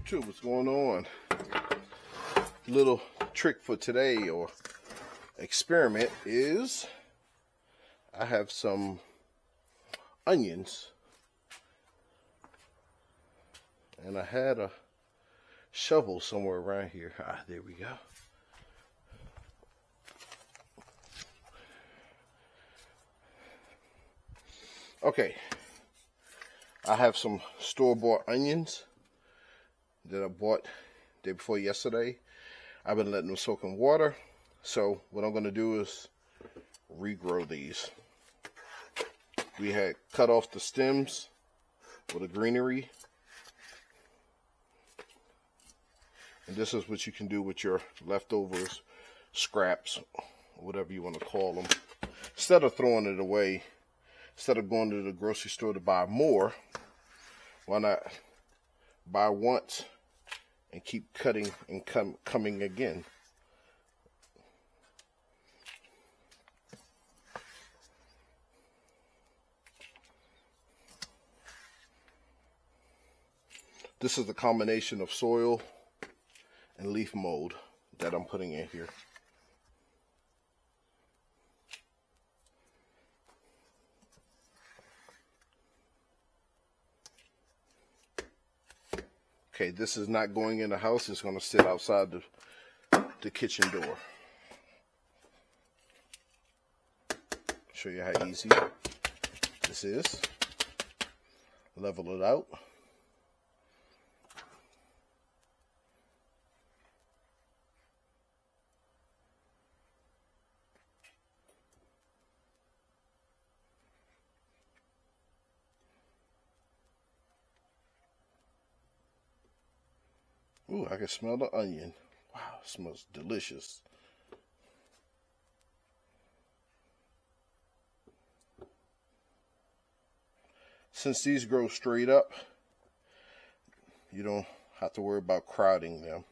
YouTube, what's going on? Little trick for today, or experiment, is I have some onions and I had a shovel somewhere around here. There we go. Okay, I have some store-bought onions that I bought day before yesterday. I've been letting them soak in water. So what I'm going to do is regrow these. We had cut off the stems for the greenery. And this is what you can do with your leftovers, scraps, whatever you want to call them. Instead of throwing it away, instead of going to the grocery store to buy more, why not buy once and keep cutting and coming again? This is the combination of soil and leaf mold that I'm putting in here. Okay, this is not going in the house. It's going to sit outside the kitchen door. Show you how easy this is. Level it out. Ooh, I can smell the onion. Wow, it smells delicious. Since these grow straight up, you don't have to worry about crowding them.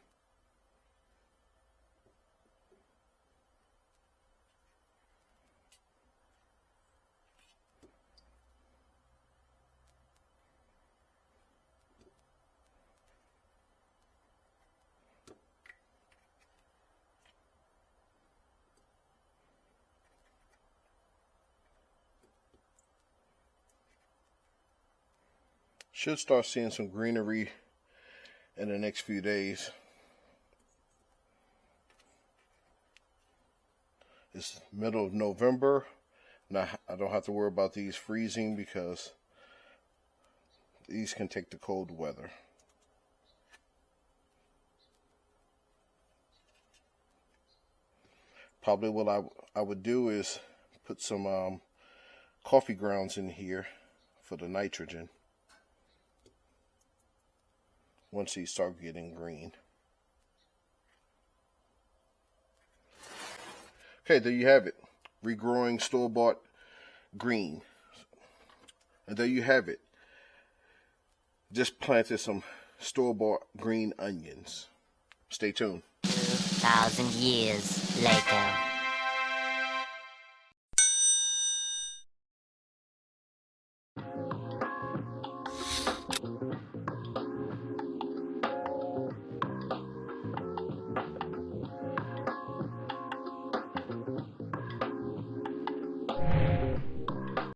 Should start seeing some greenery in the next few days. It's middle of November. Now I don't have to worry about these freezing because these can take the cold weather. Probably what I would do is put some coffee grounds in here for the nitrogen once these start getting green. Okay, there you have it. Regrowing store-bought green. And there you have it. Just planted some store-bought green onions. Stay tuned. 2,000 years later.